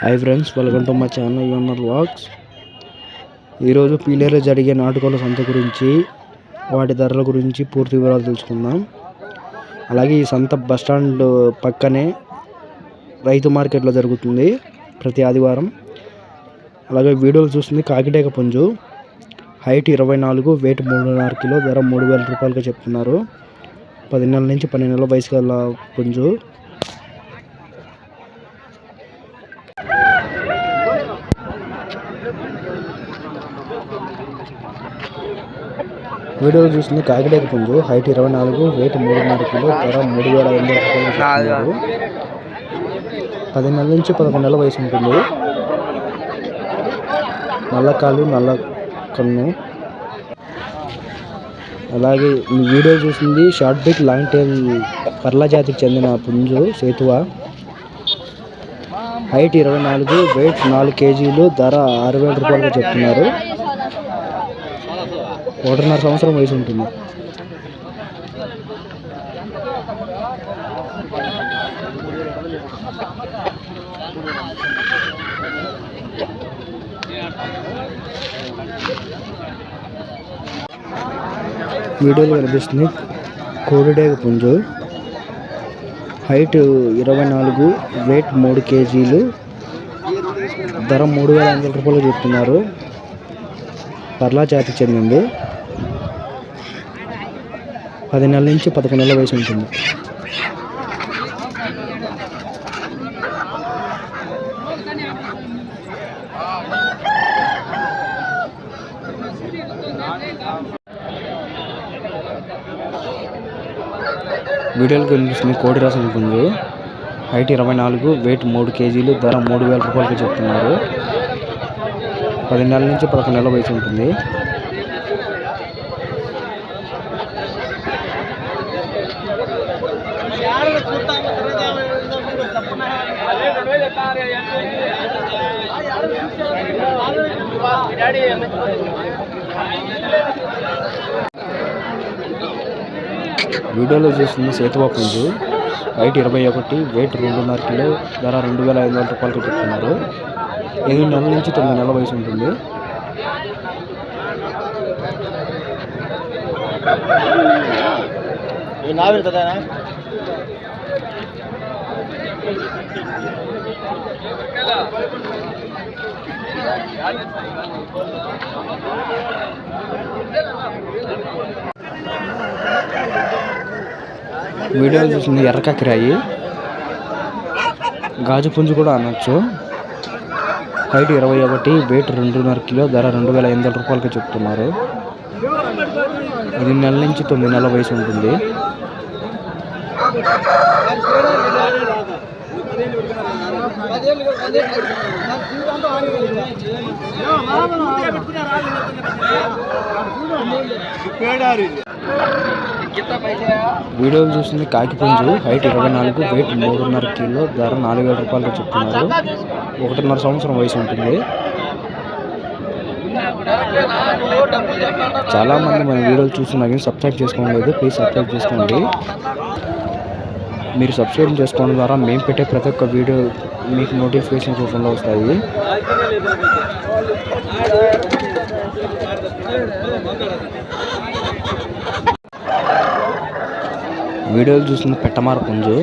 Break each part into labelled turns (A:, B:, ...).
A: Hi friends, welcome to my channel UNR vlogs. ఈరోజు పీలేరులో జరిగే నాటుకోళ్ల సంత గురించి, వాటి ధరల గురించి పూర్తి వివరాలు తెలుసుకుందాం. అలాగే ఈ సంత బస్టాండ్ పక్కనే రైతు మార్కెట్లో జరుగుతుంది ప్రతి ఆదివారం. అలాగే వీడియోలు చూస్తుంది కాకిటేక పుంజు. హైట్ 24, వెయిట్ 3.5 కిలో, ధర 3,000 రూపాయలుగా చెప్తున్నారు. 10 నెలల నుంచి 12 నెలల వయసు గల పుంజు. వీడియోలో చూస్తుంది కాకిటేక పుంజు. హైట్ 24, వెయిట్ 3.5 కిలో, ధర 3,500 రూపాయలు చెప్తున్నారు. 10 నెలల నుంచి 11 నెలల వయసు ఉంటుంది. నల్ల కాలు, నల్ల కన్ను. అలాగే ఈ వీడియో చూసింది షార్ట్ బిట్ లాంగ్ టైల్ పర్లా జాతికి చెందిన పుంజు సేతువ. హైట్ 24, వెయిట్ 4 కేజీలు, ధర 6,000 రూపాయలుగా చెప్తున్నారు. 1.5 సంవత్సరం వయసు ఉంటుంది. వీడియోలో కనిపిస్తుంది కోడిడేగ పుంజు. హైట్ 24, వెయిట్ 3 కేజీలు, ధర 3,500 రూపాయలు చెప్తున్నారు. పర్లా జాతికి చెందింది. 10 నెలల నుంచి 11 నెలల వయసు ఉంటుంది. వీడియోలో కనిపిస్తుంది కోడి రసం పుంజు. హైట్ 24, వెయిట్ 3 కేజీలు, ధర 3,000 రూపాయలకి చెప్తున్నారు. 10 నెలల నుంచి 11 నెలల వయసు ఉంటుంది. వీడియోలో చూస్తుంది సేతువ పుంజు. హైట్ 21, వెయిట్ 2.5 కిలో, ధర 2,500 రూపాయలకి చెప్తున్నారు. 8 నెలల నుంచి 9 నెలల వయసు ఉంటుంది. వీడియో చూస్తుంది ఎర్రకాకిరాయి, గాజు పుంజు కూడా అనొచ్చు. హైట్ 21, వెయిట్ 2.5 కిలో, ధర 2,500 రూపాయలకి చెప్తున్నారు. 8 నెలల నుంచి 9 నెలల వయసు ఉంటుంది. వీడియోలు చూస్తుంది కాకి పుంజు. హైట్ 24, వెయిట్ 3.5 కిలో, ధర 4,000 రూపాయలకి చెప్తున్నారు. 1.5 సంవత్సరం వయసు ఉంటుంది. చాలా మంది మన వీడియోలు చూస్తున్నా కానీ సబ్స్క్రైబ్ చేసుకోలేదు. ప్లీజ్ సబ్స్క్రైబ్ చేసుకోండి. మీరు సబ్స్క్రైబ్ చేసుకోవడం ద్వారా మేము పెట్టే ప్రతి ఒక్క వీడియో మీకు నోటిఫికేషన్ రూపంలో వస్తాయి. వీడియోలు చూస్తుంది పెట్టమార పుంజు.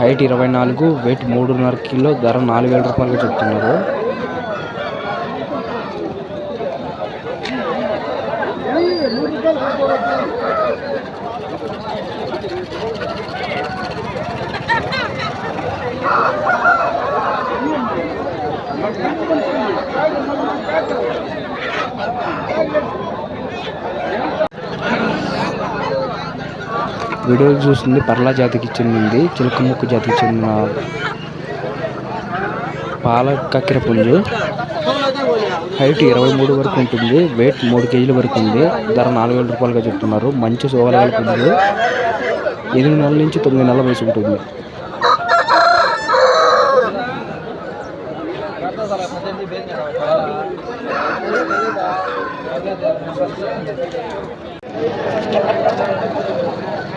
A: హైట్ 24, వెయిట్ 3.5 కిలో, ధర 4,000 రూపాయలుగా చెప్తున్నారు. వీడియోలు చూస్తుంది పర్లా జాతికి చెందింది, చిలకముక్కు జాతికి చెందిన పాల కక్కెర పుంజు. హైట్ 23 వరకు ఉంటుంది. వెయిట్ 3 కేజీల వరకు ఉంది. ధర 4,000 రూపాయలుగా చెప్తున్నారు. మంచి సోవలాల పుంజు. 8 నెలల నుంచి 9 నెలల వయసు ఉంటుంది.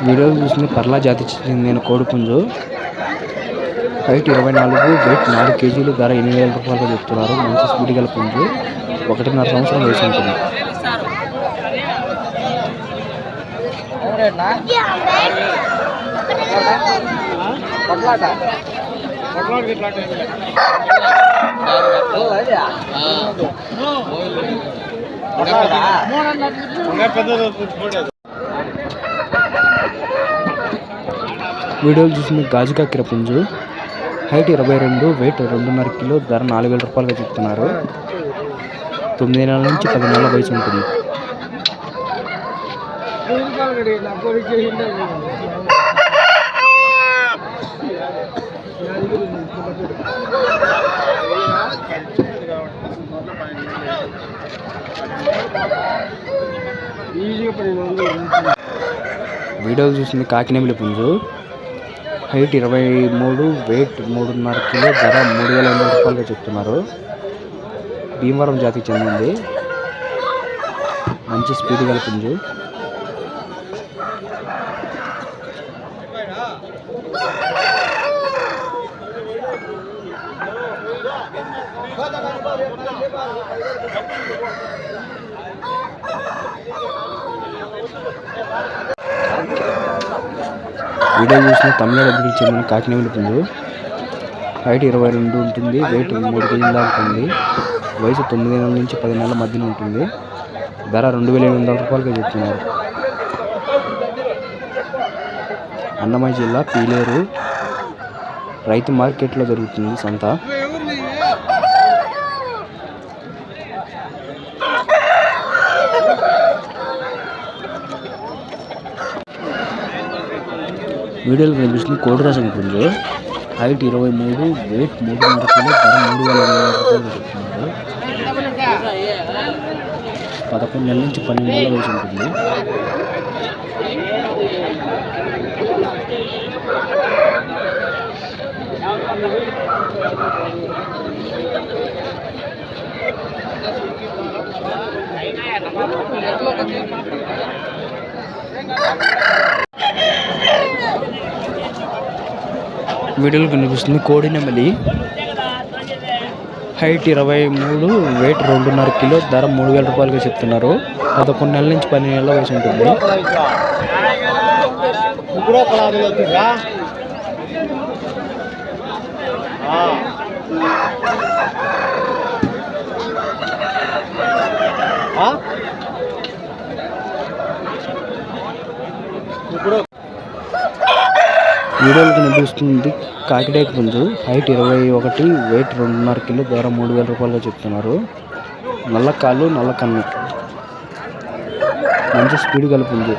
A: వీడియోలు చూసిన పర్లా జాతికి చెందిన కోడిపుంజు హైట్ 24, వెయిట్ 4 కేజీలు, ధర 8,000 రూపాయలుగా చెప్తున్నారు. మంచి స్పీడ్ గల పుంజు, 1.5 సంవత్సరం వయసు ఉంటుంది. వీడియోలు చూసిన గాజుకాకిర పుంజు, హైట్ 22, వెయిట్ 2.5 కిలో, ధర 4,000 రూపాయలుగా చెప్తున్నారు. 9 నెలల నుంచి 10 నెలల వయసు ఉంటుంది. వీడియోలు చూసింది కాకినేమిలి పుంజు, హైట్ 23, వెయిట్ 3.5 కిలో, ధర 3,800 రూపాయలుగా చెప్తున్నారు. భీమవరం జాతికి చెందింది. మంచి స్పీడ్ గల పుంజు. వీడియో చూసిన తమిళనాడు అభివృద్ధి చెందిన కాకినేమిలి పుంజు, హైట్ 22 ఉంటుంది, వెయిట్ 3 కేజీల దాకా ఉంది. వయసు 9 నెలల నుంచి 10 నెలల మధ్యన ఉంటుంది. ధర 2,800 రూపాయలుగా చెప్తున్నారు. అన్నమయ్య జిల్లా పీలేరు రైతు మార్కెట్లో జరుగుతుంది సంత. వీడియోలో కనిపిస్తుంది కోడిరాజంగి పుంజు, హైట్ 23, వెయిట్ 3.5 కిలో, ధర 3,500 రూపాయలు చెప్తున్నారు. 11 నెలల నుంచి 12 నెలల వయసు ఉంటుంది. వీడియోలో కనిపిస్తుంది కోడినెమలి, హైట్ 23, వెయిట్ 2.5 కిలో, ధర 3,000 రూపాయలుగా చెప్తున్నారు. 11 నెలల నుంచి 12 నెలల వయసు ఉంటుంది. వీడియోలో కనిపిస్తుంది కాకిడేక పుంజు, హైట్ 21, వెయిట్ 2.5 కిలో, ధర 3,000 రూపాయలుగా చెప్తున్నారు. నల్ల కాళ్ళు, నల్ల కన్ను, మంచి స్పీడ్ గల పుంజు.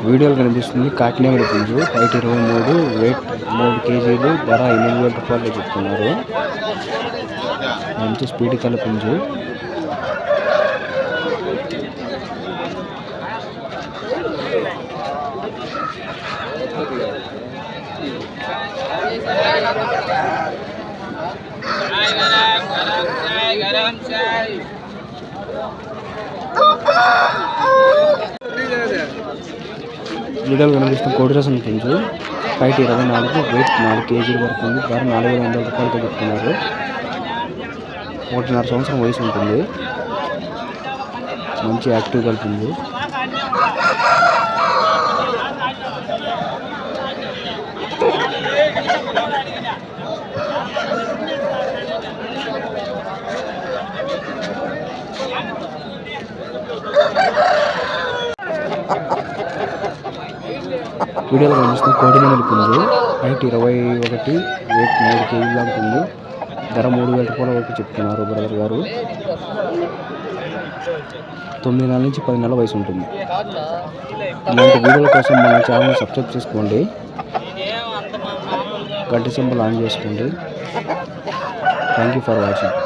A: వీడియోలో కనిపిస్తుంది కాకినేమిలి పుంజు, హైట్ 23, వెయిట్ 3 కేజీలు, ధర 8,000 రూపాయలు చెప్తున్నారు. మంచి స్పీడ్ గల పుంజు. వీడియోలో కనిపిస్తున్న కోడిరాజంగి పుంజు, హైట్ 24, వెయిట్ 4 కేజీల వరకు ఉంది. ధర 4,500 రూపాయలతో చెప్తున్నారు. 1.5 సంవత్సరం వయసు ఉంటుంది. మంచి యాక్టివ్ గల పుంజు. వీడియోలో కనిపిస్తుంది కోడినెమలి పుంజు, హైట్ 21, వెయిట్ 3 కేజీల దాకా ఉంది. ధర 3,000 రూపాయల వరకు చెప్తున్నారు బ్రదర్ గారు. 9 నెలల నుంచి 10 నెలల వయసు ఉంటుంది. ఇలాంటి వీడియోల కోసం మన ఛానల్ సబ్స్క్రైబ్ చేసుకోండి. గంట సింబల్ ఆన్ చేసుకోండి. Thank you for watching.